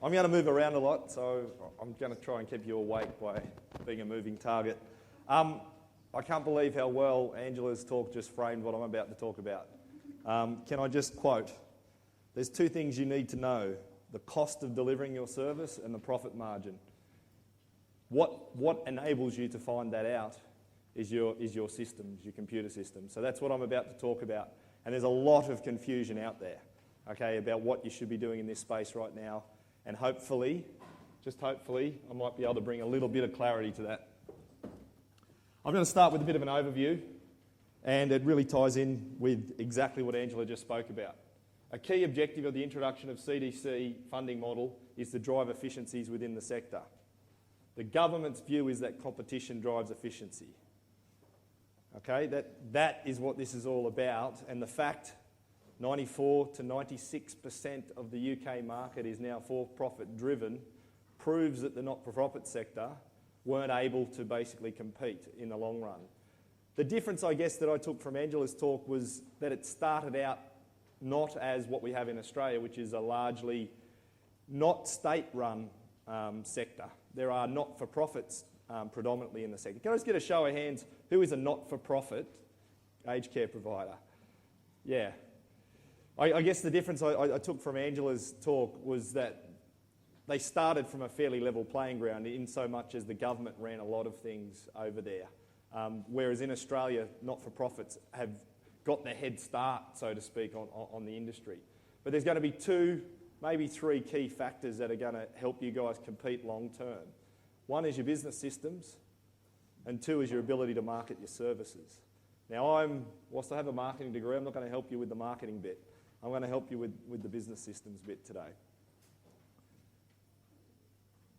I'm going to move around a lot, so I'm going to try and keep you awake by being a moving target. I can't believe how well Angela's talk just framed what I'm about to talk about. Can I just quote? There's two things you need to know: the cost of delivering your service and the profit margin. What enables you to find that out is your systems, your computer systems. So that's what I'm about to talk about. And there's a lot of confusion out there, okay, about what you should be doing in this space right now. And hopefully, just hopefully, I might be able to bring a little bit of clarity to that. I'm going to start with a bit of an overview, and it really ties in with exactly what Angela just spoke about. A key objective of the introduction of CDC funding model is to drive efficiencies within the sector. The government's view is that competition drives efficiency. Okay, that is what this is all about, and the fact 94 to 96% of the UK market is now for-profit driven proves that the not-for-profit sector weren't able to basically compete in the long run. The difference, I guess, that I took from Angela's talk was that it started out not as what we have in Australia, which is a largely not state-run sector. There are not-for-profits predominantly in the sector. Can I just get a show of hands? Who is a not-for-profit aged care provider? Yeah. I guess the difference I took from Angela's talk was that they started from a fairly level playing ground in so much as the government ran a lot of things over there. Whereas in Australia, not-for-profits have got the head start, so to speak, on the industry. But there's going to be two, maybe three key factors that are going to help you guys compete long term. One is your business systems, and two is your ability to market your services. Now, whilst I have a marketing degree, I'm not going to help you with the marketing bit. I'm going to help you with the business systems bit today.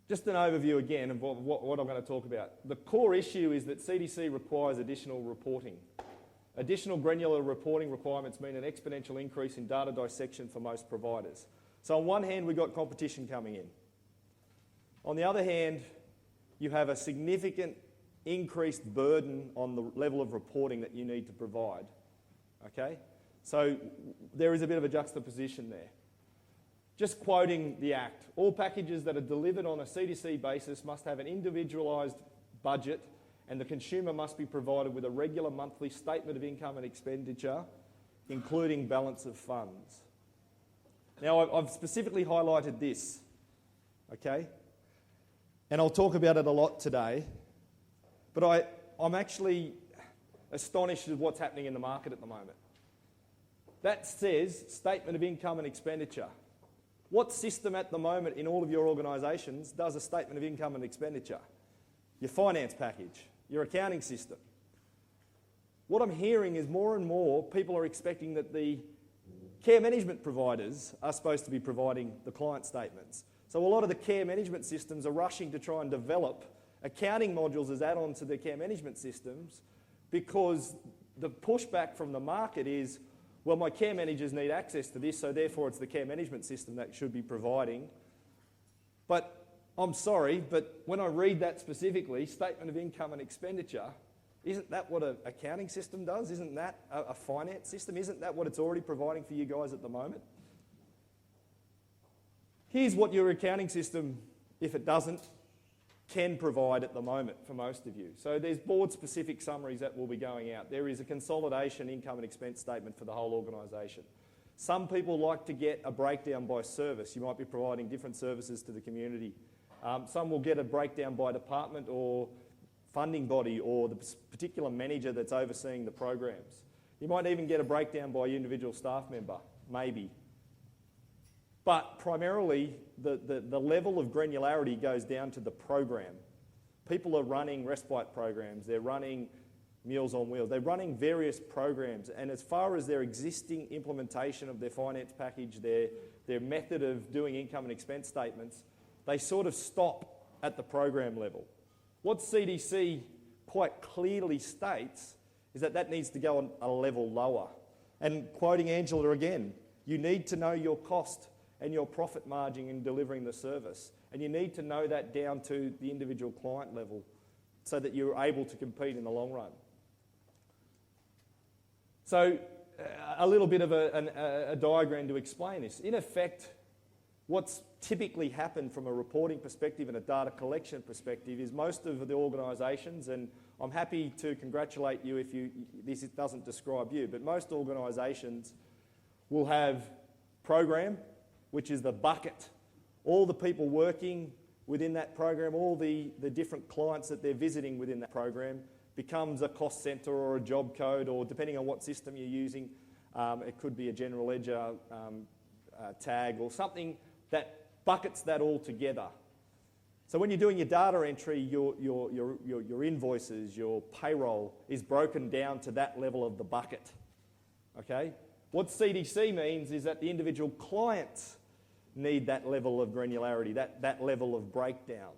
Just an overview again of what I'm going to talk about. The core issue is that CDC requires additional reporting. Additional granular reporting requirements mean an exponential increase in data dissection for most providers. So on one hand, we've got competition coming in. On the other hand, you have a significant increased burden on the level of reporting that you need to provide. Okay? So there is a bit of a juxtaposition there. Just quoting the Act, all packages that are delivered on a CDC basis must have an individualised budget, and the consumer must be provided with a regular monthly statement of income and expenditure, including balance of funds. Now, I've specifically highlighted this, okay? And I'll talk about it a lot today, but I'm actually astonished at what's happening in the market at the moment. That says statement of income and expenditure. What system at the moment in all of your organisations does a statement of income and expenditure? Your finance package, your accounting system. What I'm hearing is more and more people are expecting that the care management providers are supposed to be providing the client statements. So a lot of the care management systems are rushing to try and develop accounting modules as add-on to their care management systems, because the pushback from the market is, well, my care managers need access to this, so therefore it's the care management system that should be providing. But I'm sorry, but when I read that specifically, statement of income and expenditure, isn't that what an accounting system does? Isn't that a finance system? Isn't that what it's already providing for you guys at the moment? Here's what your accounting system, if it doesn't, can provide at the moment for most of you. So there's board-specific summaries that will be going out. There is a consolidation income and expense statement for the whole organisation. Some people like to get a breakdown by service. You might be providing different services to the community. Some will get a breakdown by department or funding body or the particular manager that's overseeing the programs. You might even get a breakdown by individual staff member, maybe. But primarily, the level of granularity goes down to the program. People are running respite programs, they're running Meals on Wheels, they're running various programs, and as far as their existing implementation of their finance package, their method of doing income and expense statements, they sort of stop at the program level. What CDC quite clearly states is that needs to go on a level lower. And quoting Angela again, you need to know your cost and your profit margin in delivering the service. And you need to know that down to the individual client level so that you're able to compete in the long run. So a little bit of a diagram to explain this. In effect, what's typically happen from a reporting perspective and a data collection perspective is most of the organisations, and I'm happy to congratulate you if this doesn't describe you, but most organisations will have program, which is the bucket. All the people working within that program, all the different clients that they're visiting within that program becomes a cost centre or a job code, or depending on what system you're using, it could be a general ledger tag or something that buckets that all together. So when you're doing your data entry, your invoices, your payroll is broken down to that level of the bucket. Okay? What CDC means is that the individual clients need that level of granularity, that level of breakdown.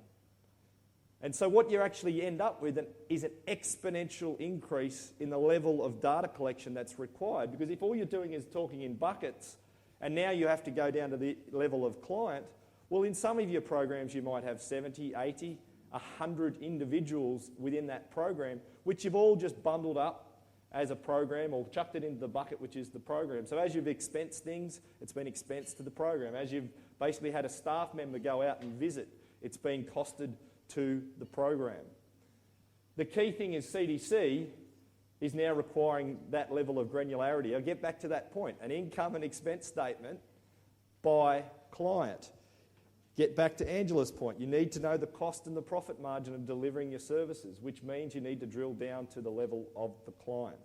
And so what you actually end up with is an exponential increase in the level of data collection that's required, because if all you're doing is talking in buckets, and now you have to go down to the level of client, well, in some of your programs you might have 70, 80, 100 individuals within that program, which you've all just bundled up as a program or chucked it into the bucket, which is the program. So as you've expensed things, it's been expensed to the program. As you've basically had a staff member go out and visit, it's been costed to the program. The key thing is CDC is now requiring that level of granularity. I'll get back to that point. An income and expense statement by client. Get back to Angela's point. You need to know the cost and the profit margin of delivering your services, which means you need to drill down to the level of the client.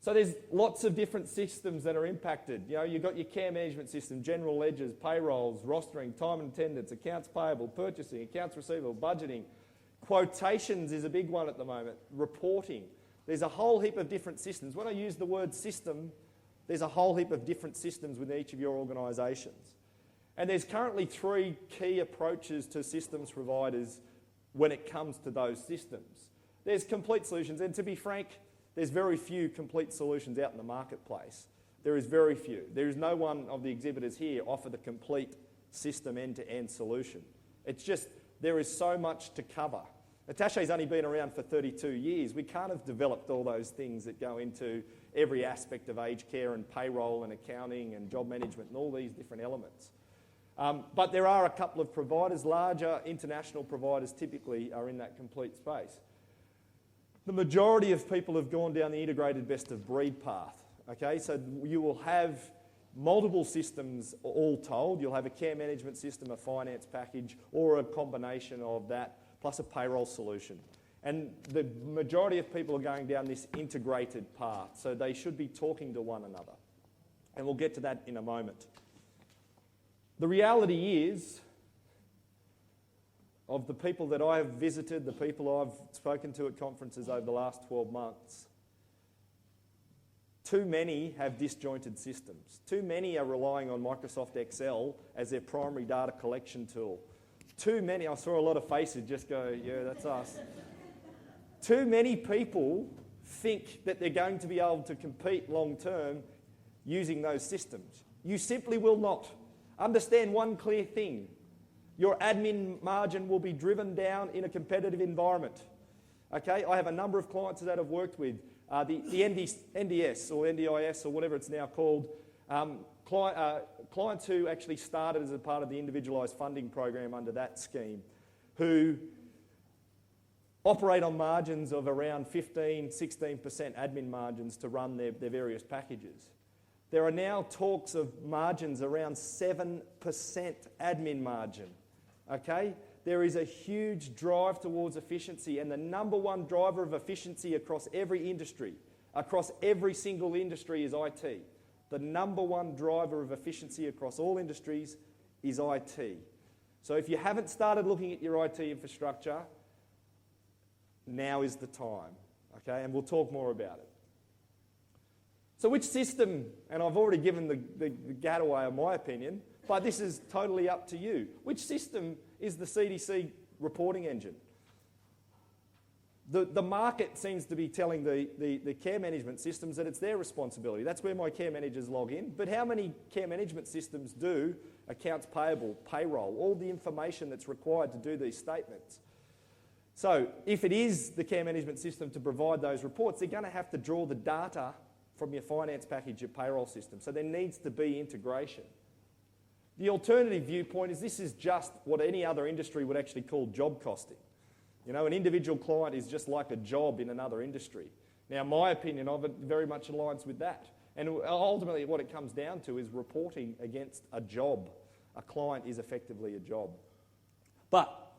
So there's lots of different systems that are impacted. You know, you've got your care management system, general ledgers, payrolls, rostering, time and attendance, accounts payable, purchasing, accounts receivable, budgeting. Quotations is a big one at the moment. Reporting. There's a whole heap of different systems. When I use the word system, there's a whole heap of different systems within each of your organisations. And there's currently 3 key approaches to systems providers when it comes to those systems. There's complete solutions, and to be frank, there's very few complete solutions out in the marketplace. There is very few. There is no one of the exhibitors here offer the complete system end-to-end solution. It's just, there is so much to cover. Attache's only been around for 32 years. We can't have developed all those things that go into every aspect of aged care and payroll and accounting and job management and all these different elements. But there are a couple of providers. Larger international providers typically are in that complete space. The majority of people have gone down the integrated best of breed path. Okay, so you will have multiple systems all told. You'll have a care management system, a finance package, or a combination of that, plus a payroll solution. And the majority of people are going down this integrated path, so they should be talking to one another. And we'll get to that in a moment. The reality is, of the people that I have visited, the people I've spoken to at conferences over the last 12 months, too many have disjointed systems. Too many are relying on Microsoft Excel as their primary data collection tool. Too many, I saw a lot of faces just go, yeah, that's us. Too many people think that they're going to be able to compete long term using those systems. You simply will not. Understand one clear thing. Your admin margin will be driven down in a competitive environment. Okay, I have a number of clients that I've worked with. The NDS or NDIS or whatever it's now called, clients who actually started as a part of the individualised funding program under that scheme, who operate on margins of around 15, 16% admin margins to run their various packages. There are now talks of margins around 7% admin margin, okay? There is a huge drive towards efficiency, and the number one driver of efficiency across every industry, across every single industry, is IT. The number one driver of efficiency across all industries is IT. So if you haven't started looking at your IT infrastructure, now is the time, okay? And we'll talk more about it. So which system, and I've already given the gat away in my opinion, but this is totally up to you. Which system is the CDC reporting engine? The market seems to be telling the care management systems that it's their responsibility. That's where my care managers log in. But how many care management systems do accounts payable, payroll, all the information that's required to do these statements? So if it is the care management system to provide those reports, they're going to have to draw the data from your finance package, your payroll system. So there needs to be integration. The alternative viewpoint is this is just what any other industry would actually call job costing. You know, an individual client is just like a job in another industry. Now, my opinion of it very much aligns with that. And ultimately what it comes down to is reporting against a job. A client is effectively a job. But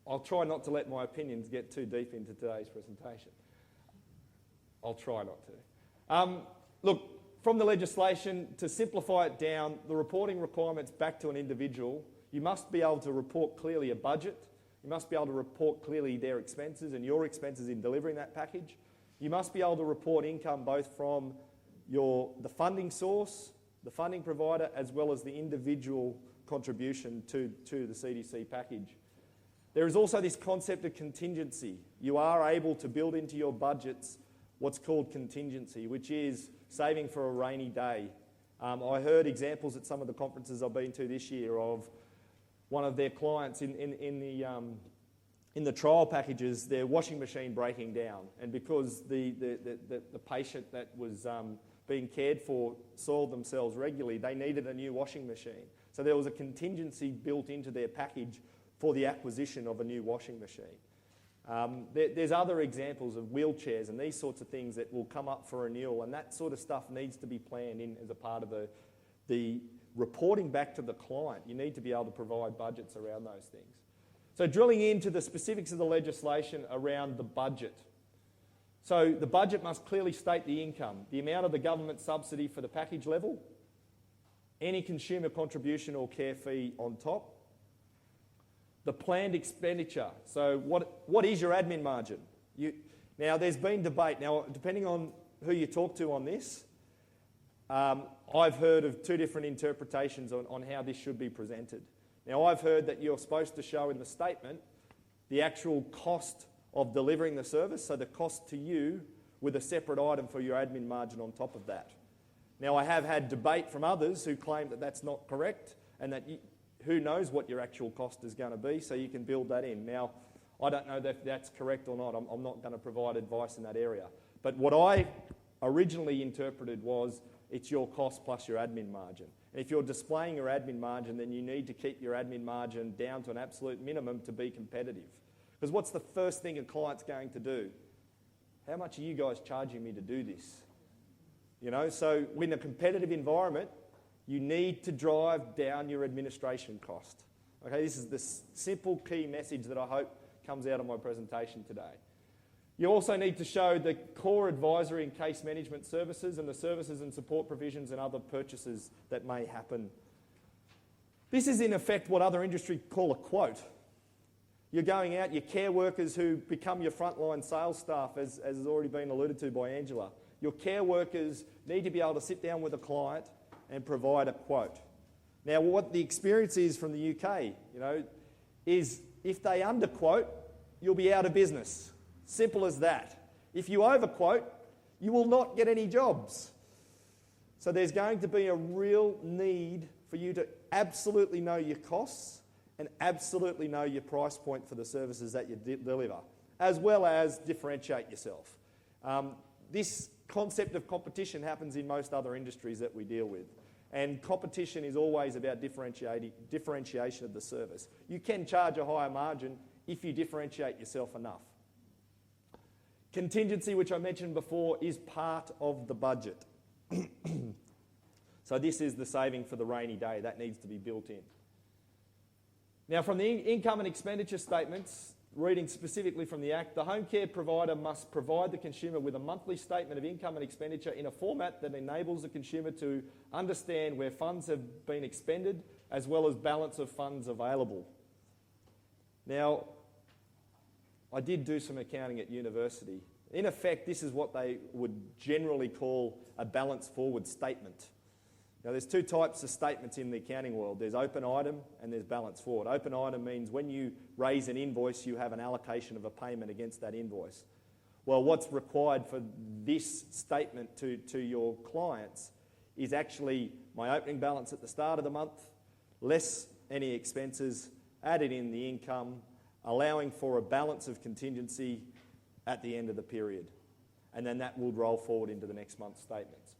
I'll try not to let my opinions get too deep into today's presentation. I'll try not to. Look, from the legislation, to simplify it down, the reporting requirements back to an individual, you must be able to report clearly a budget. You must be able to report clearly their expenses and your expenses in delivering that package. You must be able to report income both from the funding source, the funding provider, as well as the individual contribution to the CDC package. There is also this concept of contingency. You are able to build into your budgets what's called contingency, which is saving for a rainy day. I heard examples at some of the conferences I've been to this year of one of their clients in the trial packages, their washing machine breaking down, and because the patient that was being cared for soiled themselves regularly, they needed a new washing machine. So there was a contingency built into their package for the acquisition of a new washing machine. There's other examples of wheelchairs and these sorts of things that will come up for renewal, and that sort of stuff needs to be planned in as a part of the reporting back to the client. You need to be able to provide budgets around those things. So drilling into the specifics of the legislation around the budget. So the budget must clearly state the income, the amount of the government subsidy for the package level, any consumer contribution or care fee on top, the planned expenditure. So what is your admin margin? Now, there's been debate. Now, depending on who you talk to on this, I've heard of two different interpretations on how this should be presented. Now, I've heard that you're supposed to show in the statement the actual cost of delivering the service, so the cost to you with a separate item for your admin margin on top of that. Now, I have had debate from others who claim that that's not correct and that who knows what your actual cost is going to be, so you can build that in. Now, I don't know if that's correct or not. I'm not going to provide advice in that area. But what I originally interpreted was it's your cost plus your admin margin. And if you're displaying your admin margin, then you need to keep your admin margin down to an absolute minimum to be competitive. Because what's the first thing a client's going to do? How much are you guys charging me to do this? You know, so in a competitive environment, you need to drive down your administration cost. Okay, this is the simple key message that I hope comes out of my presentation today. You also need to show the core advisory and case management services and the services and support provisions and other purchases that may happen. This is in effect what other industry call a quote. You're going out, your care workers who become your frontline sales staff, as has already been alluded to by Angela. Your care workers need to be able to sit down with a client and provide a quote. Now, what the experience is from the UK, you know, is if they underquote, you'll be out of business. Simple as that. If you overquote, you will not get any jobs. So there's going to be a real need for you to absolutely know your costs and absolutely know your price point for the services that you deliver, as well as differentiate yourself. This concept of competition happens in most other industries that we deal with. And competition is always about differentiation of the service. You can charge a higher margin if you differentiate yourself enough. Contingency, which I mentioned before, is part of the budget. So this is the saving for the rainy day. That needs to be built in. Now, from the income and expenditure statements, reading specifically from the Act, the home care provider must provide the consumer with a monthly statement of income and expenditure in a format that enables the consumer to understand where funds have been expended, as well as balance of funds available. Now, I did do some accounting at university. In effect, this is what they would generally call a balance forward statement. Now, there's two types of statements in the accounting world. There's open item and there's balance forward. Open item means when you raise an invoice, you have an allocation of a payment against that invoice. Well, what's required for this statement to your clients is actually my opening balance at the start of the month, less any expenses, added in the income, allowing for a balance of contingency at the end of the period. And then that will roll forward into the next month's statements.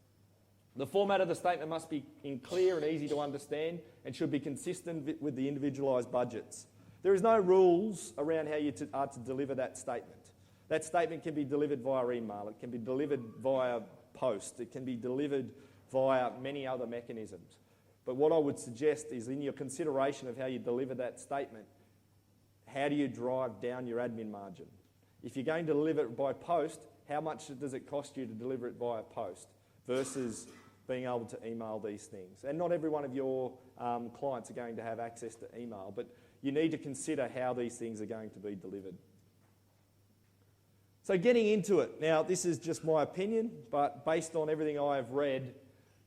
The format of the statement must be clear and easy to understand and should be consistent with the individualised budgets. There is no rules around how you are to deliver that statement. That statement can be delivered via email, it can be delivered via post, it can be delivered via many other mechanisms. But what I would suggest is in your consideration of how you deliver that statement, how do you drive down your admin margin? If you're going to deliver it by post, how much does it cost you to deliver it via post versus being able to email these things? And not every one of your clients are going to have access to email, but you need to consider how these things are going to be delivered. So getting into it, now this is just my opinion, but based on everything I have read,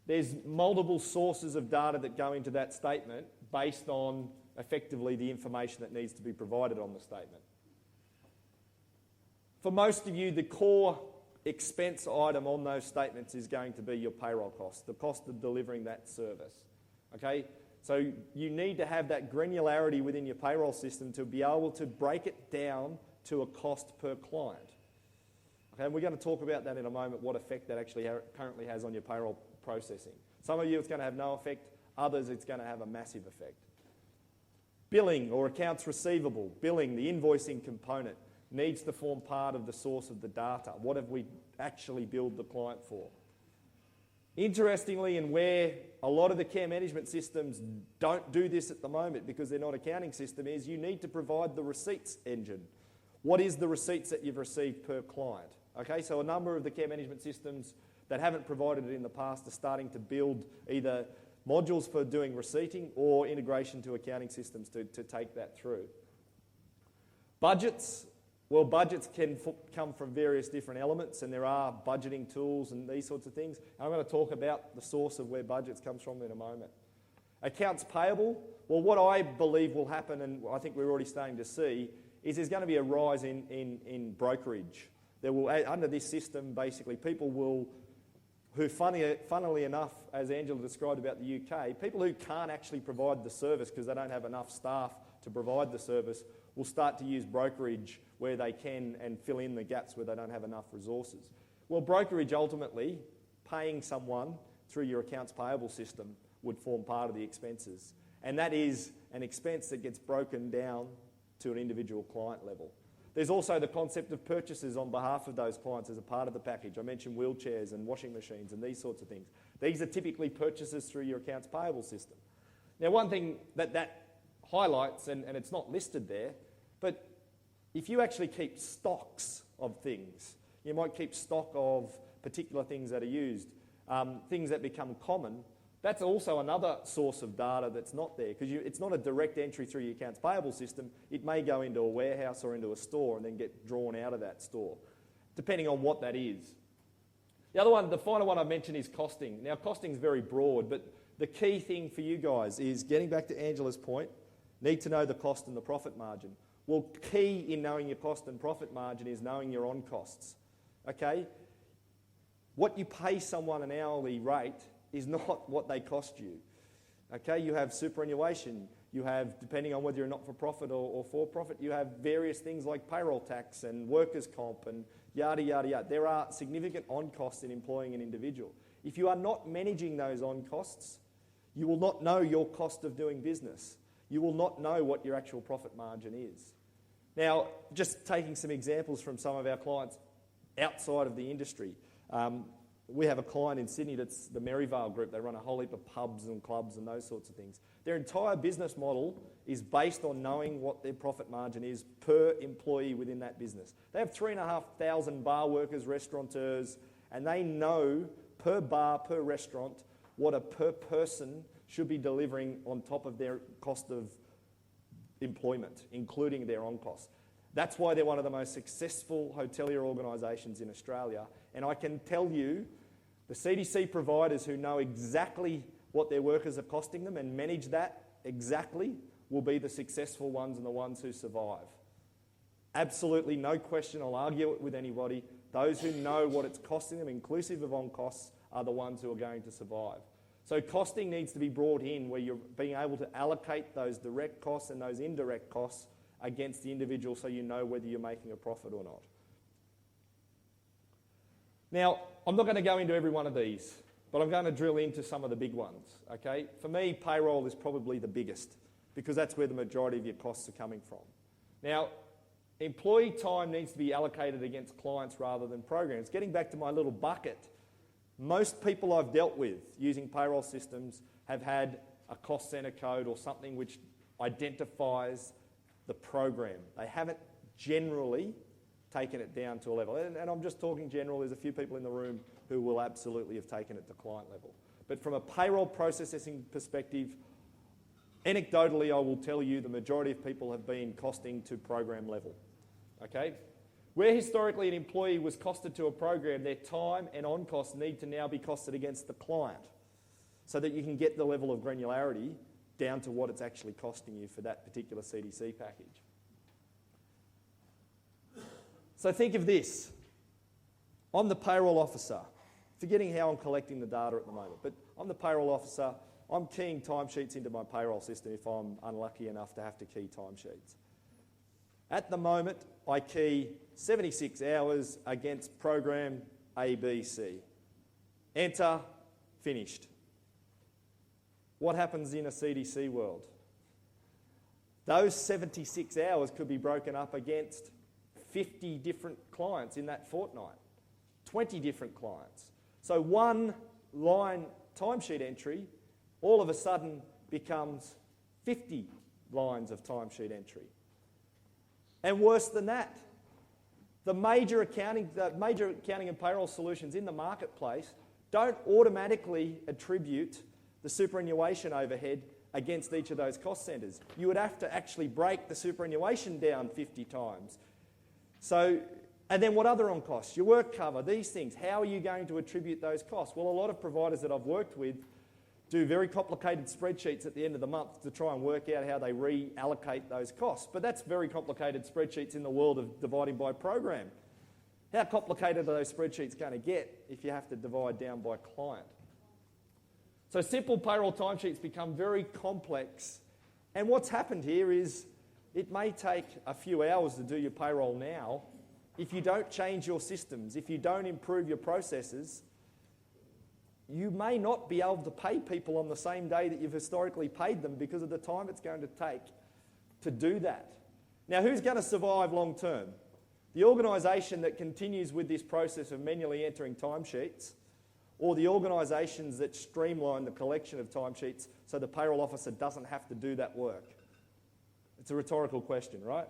there's multiple sources of data that go into that statement based on effectively the information that needs to be provided on the statement. For most of you, the core expense item on those statements is going to be your payroll cost, the cost of delivering that service. Okay? So you need to have that granularity within your payroll system to be able to break it down to a cost per client. Okay, and we're going to talk about that in a moment, what effect that actually currently has on your payroll processing. Some of you it's going to have no effect, others it's going to have a massive effect. Billing or accounts receivable, billing, the invoicing component, needs to form part of the source of the data. What have we actually billed the client for? Interestingly, and where a lot of the care management systems don't do this at the moment because they're not accounting system, is you need to provide the receipts engine. What is the receipts that you've received per client? Okay, so a number of the care management systems that haven't provided it in the past are starting to build either modules for doing receipting or integration to accounting systems to take that through. Budgets. Well, budgets can come from various different elements, and there are budgeting tools and these sorts of things. And I'm going to talk about the source of where budgets comes from in a moment. Accounts payable. Well, what I believe will happen, and I think we're already starting to see, is there's going to be a rise in brokerage. There will, under this system, basically, people will, who funnily enough, as Angela described about the UK, people who can't actually provide the service because they don't have enough staff to provide the service will start to use brokerage where they can and fill in the gaps where they don't have enough resources. Well, brokerage ultimately, paying someone through your accounts payable system would form part of the expenses. And that is an expense that gets broken down to an individual client level. There's also the concept of purchases on behalf of those clients as a part of the package. I mentioned wheelchairs and washing machines and these sorts of things. These are typically purchases through your accounts payable system. Now, one thing that highlights, and it's not listed there, but if you actually keep stocks of things, you might keep stock of particular things that are used, things that become common. That's also another source of data that's not there because it's not a direct entry through your accounts payable system. It may go into a warehouse or into a store and then get drawn out of that store, depending on what that is. The other one, the final one I mentioned is costing. Now, costing is very broad, but the key thing for you guys is, getting back to Angela's point, need to know the cost and the profit margin. Well, key in knowing your cost and profit margin is knowing your on costs. Okay? What you pay someone an hourly rate is not what they cost you. Okay? You have superannuation. You have, depending on whether you're not-for-profit or for-profit, you have various things like payroll tax and workers' comp and yada, yada, yada. There are significant on costs in employing an individual. If you are not managing those on costs, you will not know your cost of doing business. You will not know what your actual profit margin is. Now, just taking some examples from some of our clients outside of the industry. We have a client in Sydney that's the Merivale Group. They run a whole heap of pubs and clubs and those sorts of things. Their entire business model is based on knowing what their profit margin is per employee within that business. They have 3,500 bar workers, restaurateurs, and they know per bar, per restaurant, what a per person should be delivering on top of their cost of employment, including their on costs. That's why they're one of the most successful hotelier organisations in Australia. And I can tell you, the CDC providers who know exactly what their workers are costing them and manage that exactly will be the successful ones and the ones who survive. Absolutely no question, I'll argue it with anybody. Those who know what it's costing them, inclusive of on costs, are the ones who are going to survive. So costing needs to be brought in where you're being able to allocate those direct costs and those indirect costs against the individual so you know whether you're making a profit or not. Now, I'm not going to go into every one of these. but I'm going to drill into some of the big ones, okay? For me, payroll is probably the biggest because that's where the majority of your costs are coming from. Now, employee time needs to be allocated against clients rather than programs. Getting back to my little bucket, most people I've dealt with using payroll systems have had a cost centre code or something which identifies the program. They haven't generally taken it down to a level. And I'm just talking general. There's a few people in the room who will absolutely have taken it to client level. But from a payroll processing perspective, anecdotally, I will tell you the majority of people have been costing to program level. Okay? Where historically an employee was costed to a program, their time and on-costs need to now be costed against the client so that you can get the level of granularity down to what it's actually costing you for that particular CDC package. So think of this. I'm the payroll officer, forgetting how I'm collecting the data at the moment, but I'm the payroll officer. I'm keying timesheets into my payroll system if I'm unlucky enough to have to key timesheets. At the moment, I key 76 hours against program ABC. Enter, finished. What happens in a CDC world? Those 76 hours could be broken up against 50 different clients in that fortnight, 20 different clients. So one line timesheet entry all of a sudden becomes 50 lines of timesheet entry. And worse than that, the major accounting and payroll solutions in the marketplace don't automatically attribute the superannuation overhead against each of those cost centres. You would have to actually break the superannuation down 50 times. So, and then what other on costs? Your work cover, these things. How are you going to attribute those costs? Well, a lot of providers that I've worked with do very complicated spreadsheets at the end of the month to try and work out how they reallocate those costs. But that's very complicated spreadsheets in the world of dividing by program. How complicated are those spreadsheets going to get if you have to divide down by client? So simple payroll timesheets become very complex. And what's happened here is it may take a few hours to do your payroll now. If you don't change your systems, if you don't improve your processes, you may not be able to pay people on the same day that you've historically paid them because of the time it's going to take to do that. Now, who's going to survive long term? The organisation that continues with this process of manually entering timesheets, or the organisations that streamline the collection of timesheets so the payroll officer doesn't have to do that work? It's a rhetorical question, right?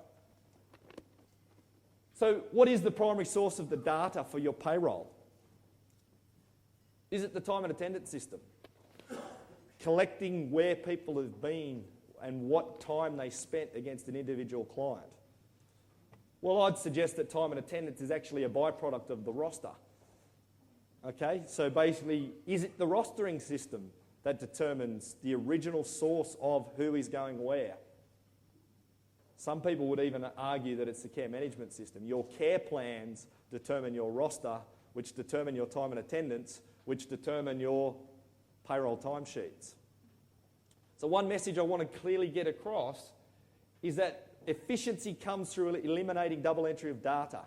So what is the primary source of the data for your payroll? Is it the time and attendance system? Collecting where people have been and what time they spent against an individual client? Well, I'd suggest that time and attendance is actually a byproduct of the roster. Okay, so basically, is it the rostering system that determines the original source of who is going where? Some people would even argue that it's the care management system. Your care plans determine your roster, which determine your time and attendance, which determine your payroll timesheets. So one message I want to clearly get across is that efficiency comes through eliminating double entry of data.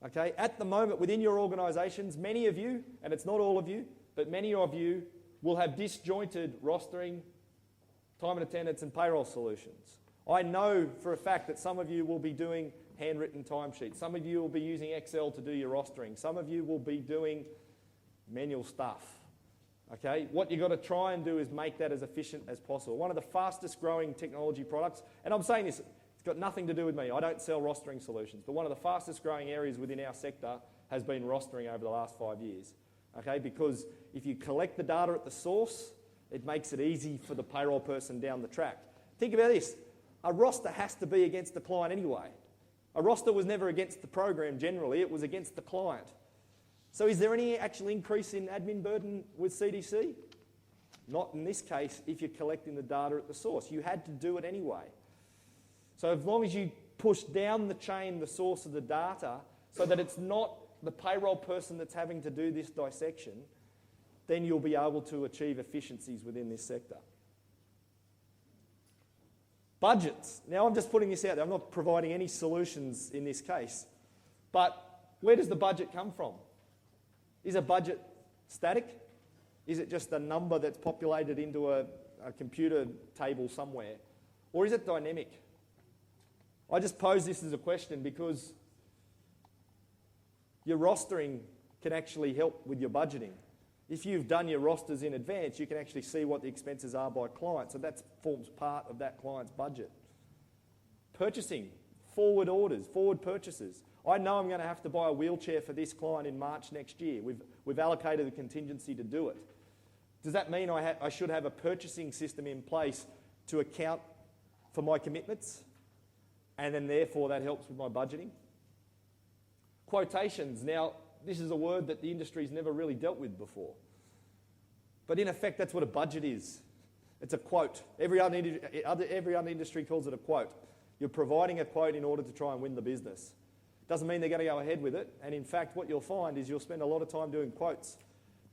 Okay? At the moment, within your organisations, many of you, and it's not all of you, but many of you will have disjointed rostering, time and attendance and payroll solutions. I know for a fact that some of you will be doing handwritten timesheets. Some of you will be using Excel to do your rostering. Some of you will be doing manual stuff. Okay? What you've got to try and do is make that as efficient as possible. One of the fastest growing technology products, and I'm saying this, it's got nothing to do with me. I don't sell rostering solutions, but one of the fastest growing areas within our sector has been rostering over the last 5 years. Okay? Because if you collect the data at the source, it makes it easy for the payroll person down the track. Think about this. A roster has to be against the client anyway. A roster was never against the program generally, it was against the client. So is there any actual increase in admin burden with CDC? Not in this case if you're collecting the data at the source. You had to do it anyway. So as long as you push down the chain the source of the data so that it's not the payroll person that's having to do this dissection, then you'll be able to achieve efficiencies within this sector. Budgets. Now I'm just putting this out there. I'm not providing any solutions in this case. But where does the budget come from? Is a budget static? Is it just a number that's populated into a computer table somewhere? Or is it dynamic? I just pose this as a question because your rostering can actually help with your budgeting. If you've done your rosters in advance, you can actually see what the expenses are by client, so that forms part of that client's budget. Purchasing, forward orders, forward purchases. I know I'm going to have to buy a wheelchair for this client in March next year. We've allocated a contingency to do it. Does that mean I should have a purchasing system in place to account for my commitments? And then therefore that helps with my budgeting? Quotations. Now, this is a word that the industry's never really dealt with before. But in effect, that's what a budget is. It's a quote. Every other industry calls it a quote. You're providing a quote in order to try and win the business. Doesn't mean they're going to go ahead with it. And in fact, what you'll find is you'll spend a lot of time doing quotes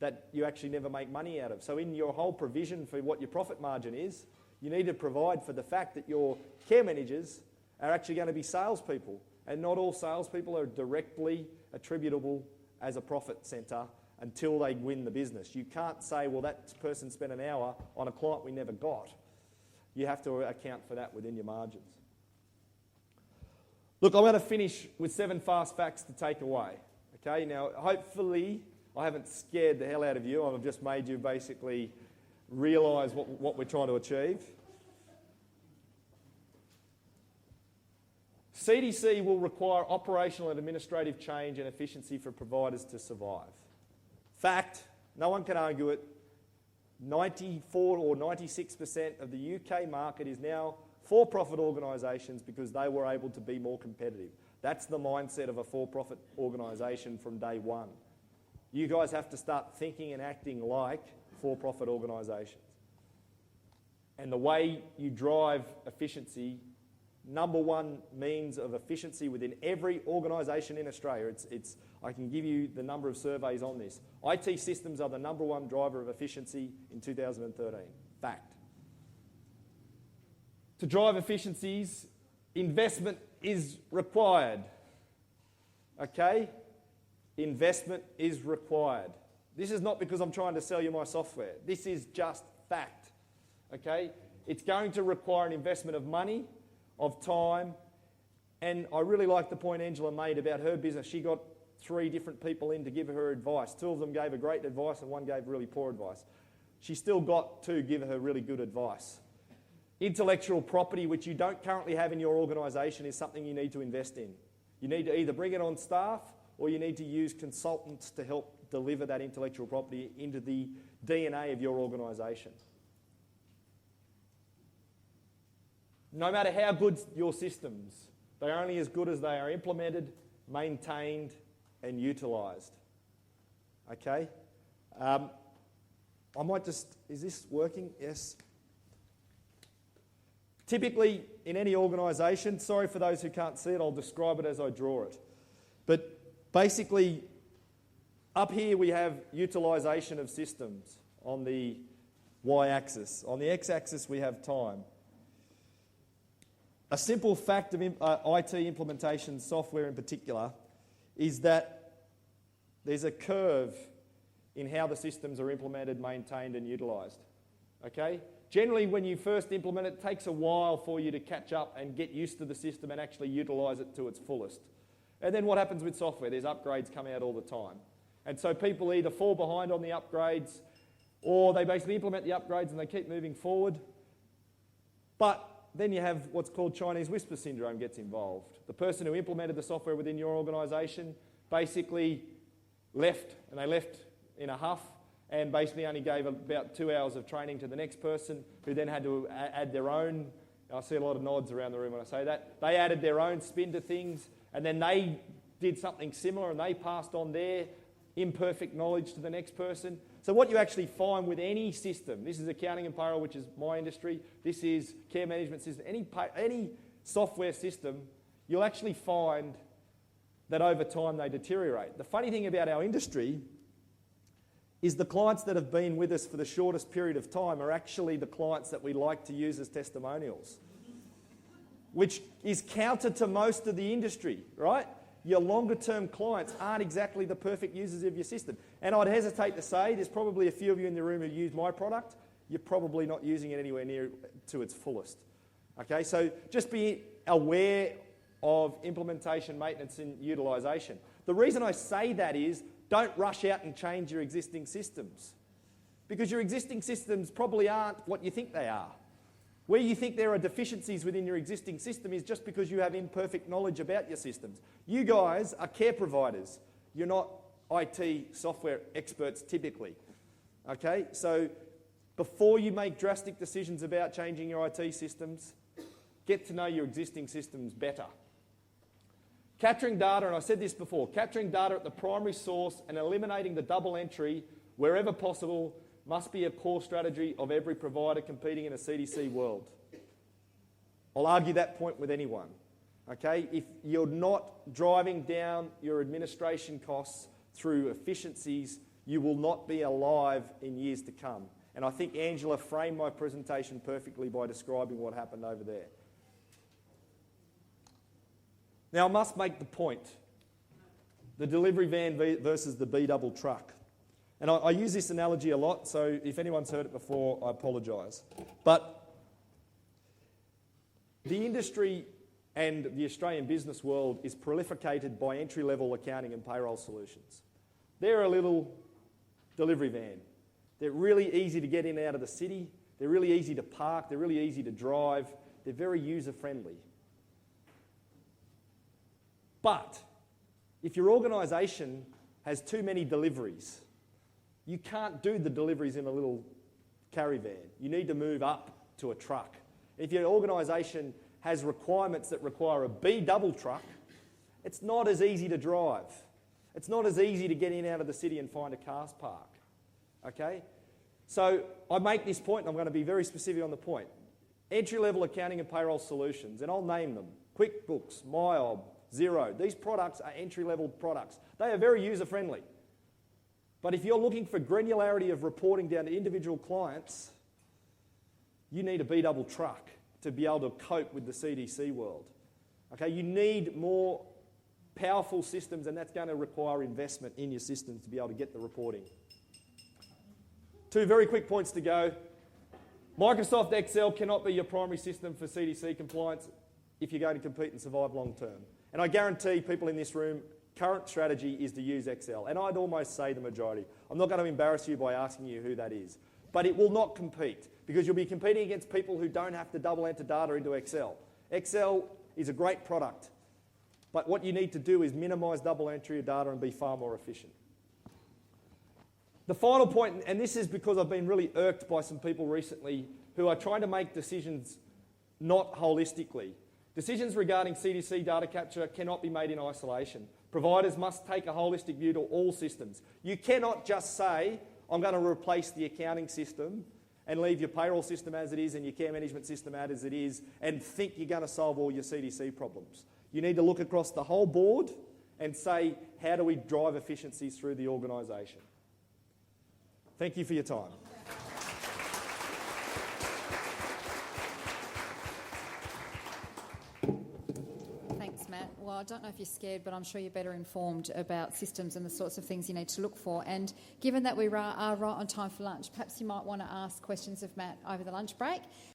that you actually never make money out of. So in your whole provision for what your profit margin is, you need to provide for the fact that your care managers are actually going to be salespeople. And not all salespeople are directly attributable as a profit centre until they win the business. You can't say, well, that person spent an hour on a client we never got. You have to account for that within your margins. Look, I'm going to finish with 7 fast facts to take away. Okay, now hopefully I haven't scared the hell out of you. I've just made you basically realise what we're trying to achieve. CDC will require operational and administrative change and efficiency for providers to survive. Fact, no one can argue it. 94 or 96% of the UK market is now for-profit organisations because they were able to be more competitive. That's the mindset of a for-profit organisation from day one. You guys have to start thinking and acting like for-profit organisations. And the way you drive efficiency, number one means of efficiency within every organisation in Australia, I can give you the number of surveys on this. IT systems are the number one driver of efficiency in 2013. Fact. To drive efficiencies, investment is required. Okay? Investment is required. This is not because I'm trying to sell you my software. This is just fact. Okay? It's going to require an investment of money, of time, and I really like the point Angela made about her business. She got 3 different people in to give her advice. 2 of them gave her great advice and 1 gave really poor advice. She still got 2 give her really good advice. Intellectual property, which you don't currently have in your organisation, is something you need to invest in. You need to either bring it on staff or you need to use consultants to help deliver that intellectual property into the DNA of your organisation. No matter how good your systems, they're only as good as they are implemented, maintained and utilised. Okay? I might just... Is this working? Yes. Typically, in any organisation, sorry for those who can't see it, I'll describe it as I draw it. But basically, up here we have utilisation of systems on the y-axis. On the x-axis we have time. A simple fact of IT implementation software in particular is that there's a curve in how the systems are implemented, maintained and utilised. Okay? Generally, when you first implement it, it takes a while for you to catch up and get used to the system and actually utilise it to its fullest. And then what happens with software? There's upgrades come out all the time. And so people either fall behind on the upgrades or they basically implement the upgrades and they keep moving forward. But then you have what's called Chinese whisper syndrome gets involved. The person who implemented the software within your organisation basically left, and they left in a huff, and basically only gave about 2 hours of training to the next person, who then had to add their own. I see a lot of nods around the room when I say that. They added their own spin to things, and then they did something similar, and they passed on their imperfect knowledge to the next person. So what you actually find with any system, this is accounting and payroll, which is my industry, this is care management system, any software system, you'll actually find that over time they deteriorate. The funny thing about our industry is the clients that have been with us for the shortest period of time are actually the clients that we like to use as testimonials, which is counter to most of the industry, right? Your longer term clients aren't exactly the perfect users of your system. And I'd hesitate to say, there's probably a few of you in the room who use my product. You're probably not using it anywhere near to its fullest. Okay, so just be aware of implementation, maintenance and utilisation. The reason I say that is, don't rush out and change your existing systems, because your existing systems probably aren't what you think they are. Where you think there are deficiencies within your existing system is just because you have imperfect knowledge about your systems. You guys are care providers. You're not IT software experts typically. Okay, so before you make drastic decisions about changing your IT systems, get to know your existing systems better. Capturing data, and I said this before, capturing data at the primary source and eliminating the double entry wherever possible must be a core strategy of every provider competing in a CDC world. I'll argue that point with anyone. Okay? If you're not driving down your administration costs through efficiencies, you will not be alive in years to come. And I think Angela framed my presentation perfectly by describing what happened over there. Now, I must make the point, the delivery van versus the B-double truck. And I use this analogy a lot, so if anyone's heard it before, I apologise. But the industry and the Australian business world is prolificated by entry-level accounting and payroll solutions. They're a little delivery van. They're really easy to get in and out of the city. They're really easy to park. They're really easy to drive. They're very user-friendly. But if your organisation has too many deliveries, you can't do the deliveries in a little carry van. You need to move up to a truck. If your organisation has requirements that require a B-double truck, it's not as easy to drive. It's not as easy to get in and out of the city and find a car's park. Okay? So I make this point, and I'm going to be very specific on the point. Entry-level accounting and payroll solutions, and I'll name them. QuickBooks, MyOb, Xero. These products are entry-level products. They are very user-friendly. But if you're looking for granularity of reporting down to individual clients, you need a B-double truck to be able to cope with the CDC world. Okay, you need more powerful systems, and that's going to require investment in your systems to be able to get the reporting. 2 very quick points to go. Microsoft Excel cannot be your primary system for CDC compliance if you're going to compete and survive long term. And I guarantee people in this room, current strategy is to use Excel. And I'd almost say the majority. I'm not going to embarrass you by asking you who that is. But it will not compete, because you'll be competing against people who don't have to double enter data into Excel. Excel is a great product, but what you need to do is minimise double entry of data and be far more efficient. The final point, and this is because I've been really irked by some people recently who are trying to make decisions not holistically. Decisions regarding CDC data capture cannot be made in isolation. Providers must take a holistic view to all systems. You cannot just say, I'm going to replace the accounting system and leave your payroll system as it is and your care management system as it is and think you're going to solve all your CDC problems. You need to look across the whole board and say, how do we drive efficiencies through the organisation? Thank you for your time. Thanks, Matt. Well, I don't know if you're scared, but I'm sure you're better informed about systems and the sorts of things you need to look for. And given that we are right on time for lunch, perhaps you might want to ask questions of Matt over the lunch break.